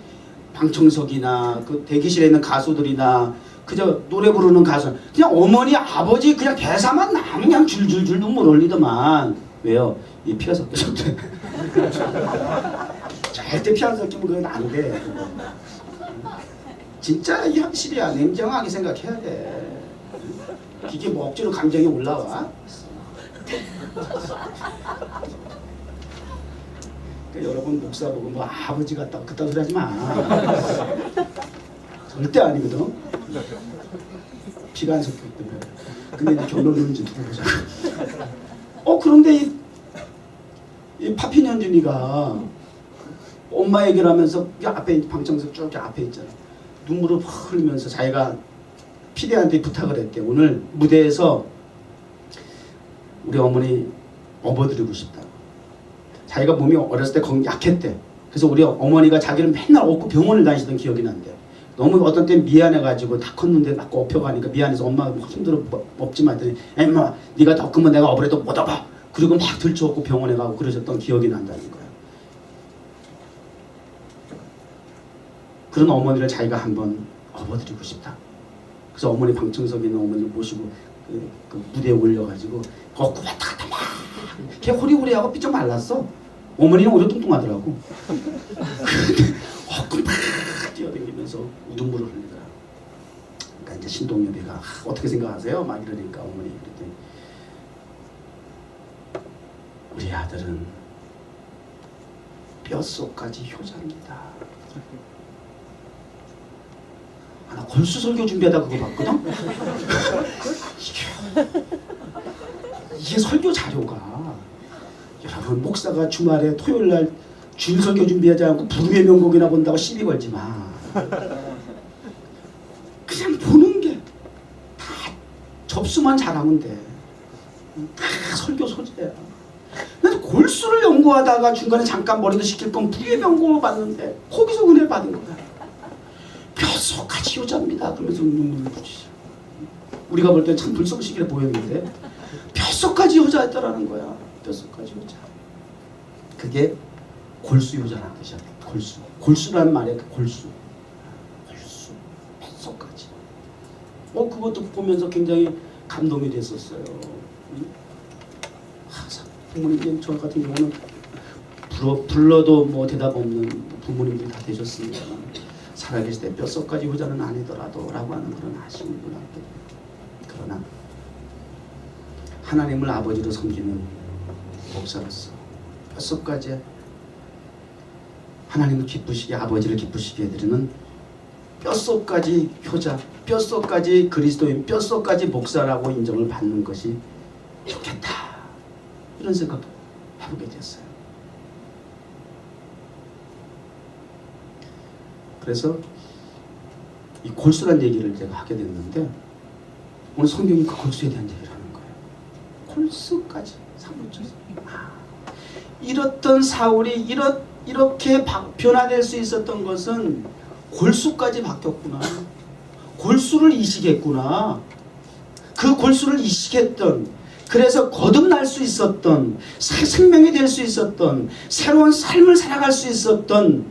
방청석이나 그 대기실에 있는 가수들이나 그저 노래 부르는 가수 그냥 어머니 아버지 그냥 대사만 나면 그냥 줄줄줄 눈물 흘리더만. 왜요? 이 피가 섞여서 절대 피 안 섞이면 그건 안 돼. 진짜 이 현실이야. 냉정하게 생각해야 돼. 이게 뭐 억지로 감정이 올라와? 그러니까 여러분 목사 보고 뭐 아버지 같다고 그딴 소리 하지 마. 절대 아니거든. 피가 안 섞였기 때문에. 근데 이제 결론은 이제 들어보자. 그런데 이 파핀현준이가 엄마 얘기를 하면서 앞에 방청석 쭉 앞에 있잖아. 눈물을 흘리면서 자기가 피디한테 부탁을 했대. 오늘 무대에서 우리 어머니 업어드리고 싶다. 자기가 몸이 어렸을 때 약했대. 그래서 우리 어머니가 자기를 맨날 업고 병원을 다니시던 기억이 난대. 너무 어떤 때 미안해가지고 다 컸는데 자꾸 업혀가니까 미안해서 엄마가 힘들어 업지만 했더니 엄마 네가 더 크면 내가 업으래도 못 업어. 그리고 막 들쳐업고 병원에 가고 그러셨던 기억이 난다는 거야. 그런 어머니를 자기가 한번 업어드리고 싶다. 그래서 어머니 방청석에 있는 어머니를 모시고 그 무대에 올려가지고 왔다 갔다 막 걔 호리호리하고 삐쩍 말랐어. 어머니는 오히려 뚱뚱하더라고. 막 뛰어다니면서 눈물을 흘리더라. 그러니까 이제 신동엽이가 어떻게 생각하세요? 막 이러니까 어머니 그랬더니 우리 아들은 뼛속까지 효자입니다. 나 골수 설교 준비하다 그거 봤거든? 이게 설교 자료가 여러분 목사가 주말에 토요일날 주일 설교 준비하지 않고 부르의 명곡이나 본다고 시비 걸지 마. 그냥 보는 게 다 접수만 잘하면 돼. 다 설교 소재야. 근데 골수를 연구하다가 중간에 잠깐 머리도 식힐 건 부르의 명곡을 봤는데 거기서 은혜 받은 거야. 뼛속까지 효자입니다. 그러면서 눈물을 붙이죠. 우리가 볼 때 참 불성실해 보였는데 뼛속까지 효자였다라는 거야. 뼛속까지 효자. 그게 골수 효자라는 뜻이야. 골수. 골수라는 말에 골수. 골수. 뼛속까지. 그것도 보면서 굉장히 감동이 됐었어요. 부모님 저 같은 경우는 불러도 뭐 대답 없는 부모님들이 다 되셨습니다. 살아계실 때 뼛속까지 효자는 아니더라도 라고 하는 그런 아쉬움을 갖게 돼요. 그러나 하나님을 아버지로 섬기는 목사로서 뼛속까지 하나님을 기쁘시게 아버지를 기쁘시게 해드리는 뼛속까지 효자, 뼛속까지 그리스도인, 뼛속까지 목사라고 인정을 받는 것이 좋겠다. 이런 생각도 해보게 됐어요. 그래서 이 골수란 얘기를 제가 하게 됐는데 오늘 성경이 그 골수에 대한 얘기를 하는 거예요. 골수까지 사무쳐서 이렇던 사울이 이렇게 변화될 수 있었던 것은 골수까지 바뀌었구나. 골수를 이식했구나. 그 골수를 이식했던 그래서 거듭날 수 있었던 새 생명이 될 수 있었던 새로운 삶을 살아갈 수 있었던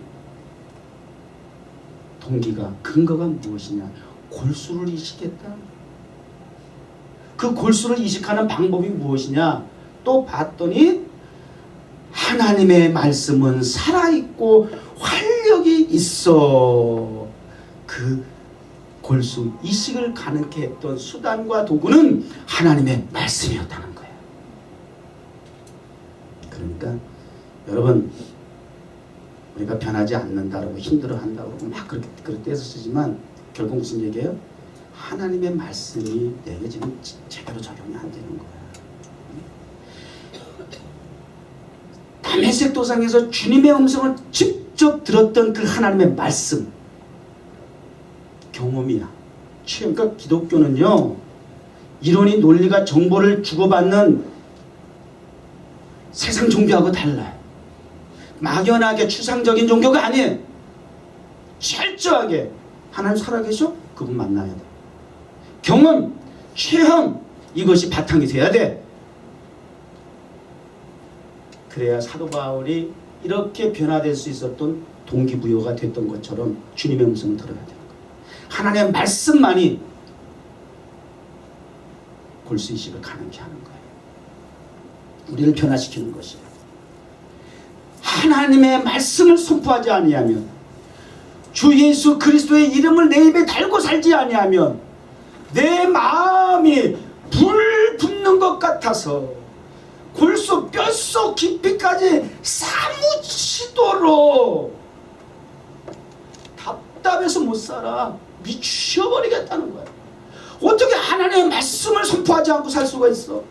동기가 근거가 무엇이냐? 골수를 이식했다. 그 골수를 이식하는 방법이 무엇이냐? 또 봤더니 하나님의 말씀은 살아있고 활력이 있어. 그 골수 이식을 가능케 했던 수단과 도구는 하나님의 말씀이었다는 거예요. 그러니까 여러분 우리가 변하지 않는다라고 힘들어한다고 막 그렇게 해서 쓰지만 결국 무슨 얘기예요? 하나님의 말씀이 내게 지금 제대로 적용이 안 되는 거야. 다메섹 도상에서 주님의 음성을 직접 들었던 그 하나님의 말씀 경험이야. 그러니까 기독교는요 이론이 논리가 정보를 주고받는 세상 종교하고 달라요. 막연하게 추상적인 종교가 아니에요. 철저하게 하나님 살아계셔? 그분 만나야 돼. 경험, 체험 이것이 바탕이 돼야 돼. 그래야 사도 바울이 이렇게 변화될 수 있었던 동기부여가 됐던 것처럼 주님의 음성을 들어야 되는 거예요. 하나님의 말씀만이 골수이식을 가능케 하는 거예요. 우리를 변화시키는 것이에요. 하나님의 말씀을 선포하지 아니하면 주 예수 그리스도의 이름을 내 입에 달고 살지 아니하면 내 마음이 불 붙는 것 같아서 골수 뼛속 깊이까지 사무치도록 답답해서 못 살아. 미쳐버리겠다는 거야. 어떻게 하나님의 말씀을 선포하지 않고 살 수가 있어?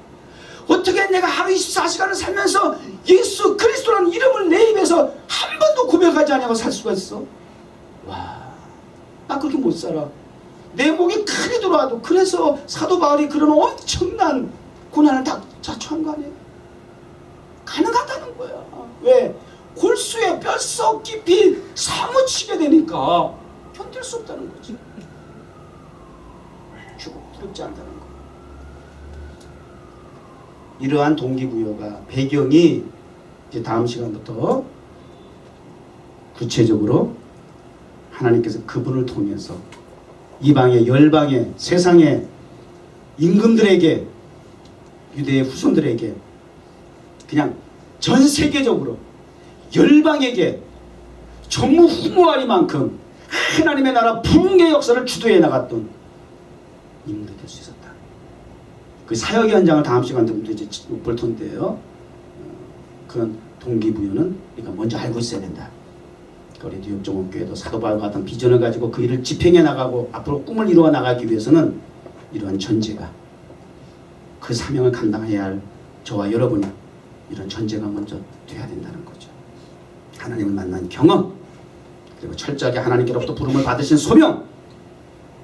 어떻게 내가 하루 24시간을 살면서 예수 그리스도라는 이름을 내 입에서 한 번도 고백하지 않고 살 수가 있어? 와, 나 그렇게 못 살아. 내 목이 칼이 들어와도. 그래서 사도 바울이 그런 엄청난 고난을 다 자초한 거 아니에요? 가능하다는 거야. 왜? 골수에 뼛속 깊이 사무치게 되니까 견딜 수 없다는 거지. 두렵지 않다는 거. 이러한 동기부여가 배경이 이제 다음 시간부터 구체적으로 하나님께서 그분을 통해서 이방의 열방의 세상의 임금들에게 유대의 후손들에게 그냥 전 세계적으로 열방에게 전무후무하리만큼 하나님의 나라 부흥의 역사를 주도해 나갔던 인물이 될 수 있었다. 그 사역의 현장을 다음 시간 때부터 이제 볼 텐데요. 그런 동기부여는 우리가 먼저 알고 있어야 된다. 우리 뉴욕 종업교회도 사도 바울과 같은 비전을 가지고 그 일을 집행해 나가고 앞으로 꿈을 이루어 나가기 위해서는 이러한 전제가, 그 사명을 감당해야 할 저와 여러분이 이런 전제가 먼저 돼야 된다는 거죠. 하나님을 만난 경험, 그리고 철저하게 하나님께로부터 부름을 받으신 소명,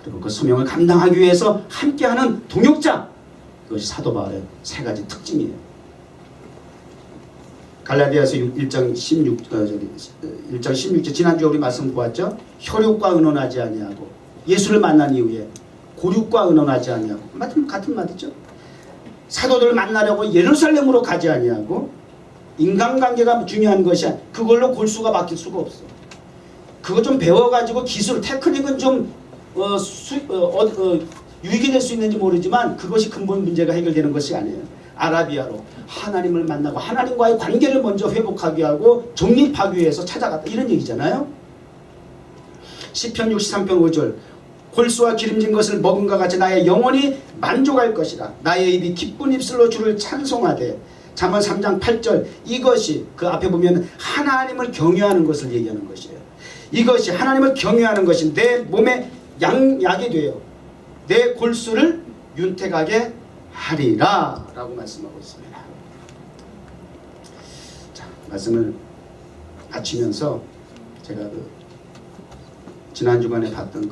그리고 그 소명을 감당하기 위해서 함께하는 동역자, 그것이 사도 바울의 세 가지 특징이에요. 갈라디아서 1장 16절 지난주에 우리 말씀 보았죠. 혈육과 의논하지 아니하고 예수를 만난 이후에 고륙과 의논하지 아니하고 같은 말이죠. 사도들을 만나려고 예루살렘으로 가지 아니하고 인간관계가 중요한 것이 그걸로 골수가 바뀔 수가 없어. 그거 좀 배워가지고 기술 테크닉은 좀 유익이 될 수 있는지 모르지만 그것이 근본 문제가 해결되는 것이 아니에요. 아라비아로 하나님을 만나고 하나님과의 관계를 먼저 회복하게 하고 정립하기 위해서 찾아갔다, 이런 얘기잖아요. 시편 63편 5절 골수와 기름진 것을 먹은과 같이 나의 영혼이 만족할 것이라. 나의 입이 기쁜 입술로 주를 찬송하되. 잠언 3장 8절 이것이, 그 앞에 보면 하나님을 경외하는 것을 얘기하는 것이에요. 이것이, 하나님을 경외하는 것이 내 몸에 약이 되어 내 골수를 윤택하게 하리라 라고 말씀하고 있습니다. 자, 말씀을 마치면서 제가 지난 주간에 봤던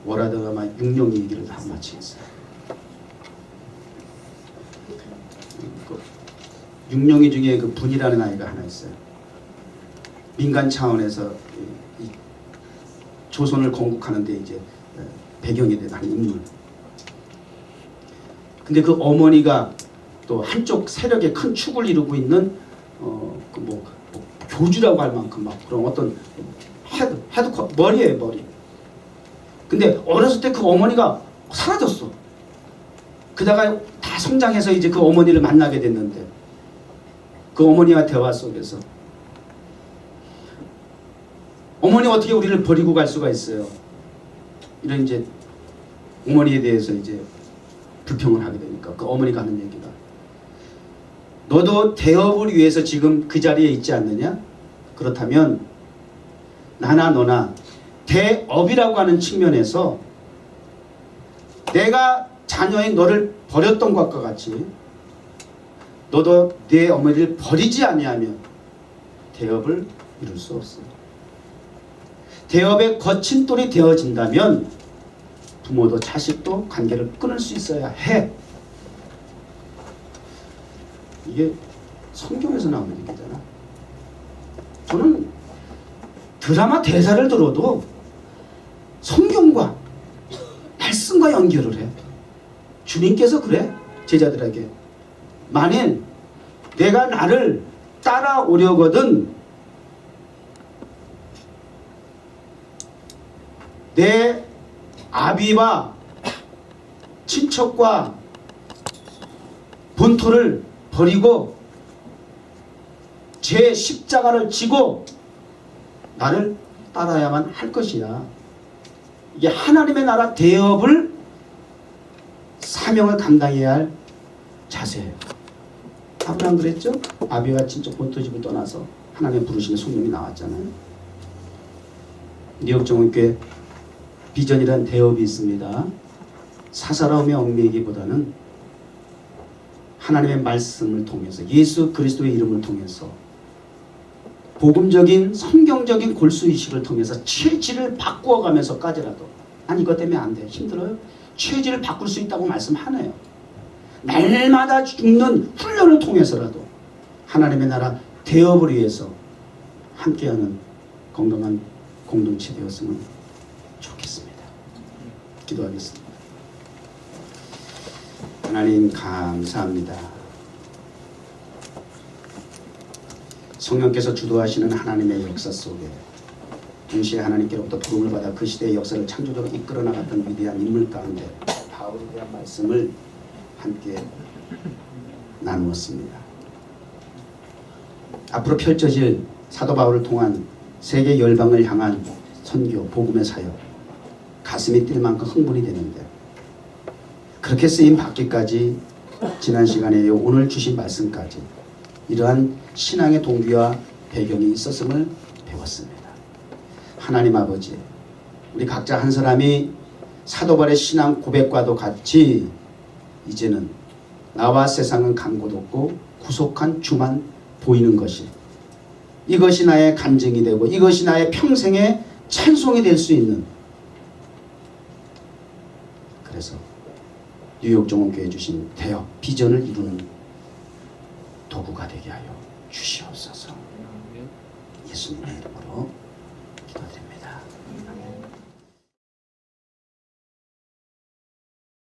워라드가마 육룡 얘기를 다 마치겠어요. 육룡이 중에 분이라는 아이가 하나 있어요. 민간 차원에서 이 조선을 건국하는데 이제 배경이 되는 한 인물. 근데 그 어머니가 또 한쪽 세력의 큰 축을 이루고 있는 교주라고 할 만큼 막 그런 어떤 헤드커 머리예요, 머리. 근데 어렸을 때 그 어머니가 사라졌어. 그다가 다 성장해서 이제 그 어머니를 만나게 됐는데 그 어머니와 대화 속에서 어머니 어떻게 우리를 버리고 갈 수가 있어요? 이런 이제 어머니에 대해서 이제 불평을 하게 되니까 그 어머니가 하는 얘기가, 너도 대업을 위해서 지금 그 자리에 있지 않느냐? 그렇다면 나나 너나 대업이라고 하는 측면에서 내가 자녀인 너를 버렸던 것과 같이 너도 내 어머니를 버리지 아니하면 대업을 이룰 수 없어. 대업의 거친 돌이 되어진다면 부모도 자식도 관계를 끊을 수 있어야 해. 이게 성경에서 나오는 얘기잖아. 저는 드라마 대사를 들어도 성경과 말씀과 연결을 해. 주님께서 그래, 제자들에게. 만일 내가 나를 따라오려거든 내 아비와 친척과 본토를 버리고 제 십자가를 지고 나를 따라야만 할 것이야. 이게 하나님의 나라 대업을 사명을 감당해야 할 자세예요. 아브라함 그랬죠? 아비와 친척 본토집을 떠나서 하나님 부르시는 소명이 나왔잖아요. 뉴욕 정원교회 비전이란 대업이 있습니다. 사사로움에 얽매이기보다는 하나님의 말씀을 통해서 예수 그리스도의 이름을 통해서 복음적인 성경적인 골수의식을 통해서 체질을 바꾸어가면서까지라도, 아니 이것 때문에 안 돼, 힘들어요? 체질을 바꿀 수 있다고 말씀하네요. 날마다 죽는 훈련을 통해서라도 하나님의 나라 대업을 위해서 함께하는 건강한 공동체 되었으면 좋겠습니다. 기도하겠습니다. 하나님 감사합니다. 성령께서 주도하시는 하나님의 역사 속에 동시에 하나님께로부터 부름을 받아 그 시대의 역사를 창조적으로 이끌어 나갔던 위대한 인물 가운데 바울에 대한 말씀을 함께 나누었습니다. 앞으로 펼쳐질 사도 바울을 통한 세계 열방을 향한 선교, 복음의 사역, 가슴이 뛸 만큼 흥분이 되는데, 그렇게 쓰임 받기까지 지난 시간에 오늘 주신 말씀까지 이러한 신앙의 동기와 배경이 있었음을 배웠습니다. 하나님 아버지, 우리 각자 한 사람이 사도 바울의 신앙 고백과도 같이 이제는 나와 세상은 간 곳 없고 구속한 주만 보이는 것이, 이것이 나의 간증이 되고 이것이 나의 평생의 찬송이 될 수 있는, 그래서 뉴욕 종원교회 주신 대역 비전을 이루는 도구가 되게 하여 주시옵소서. 예수님의 이름으로 기도드립니다. 아멘.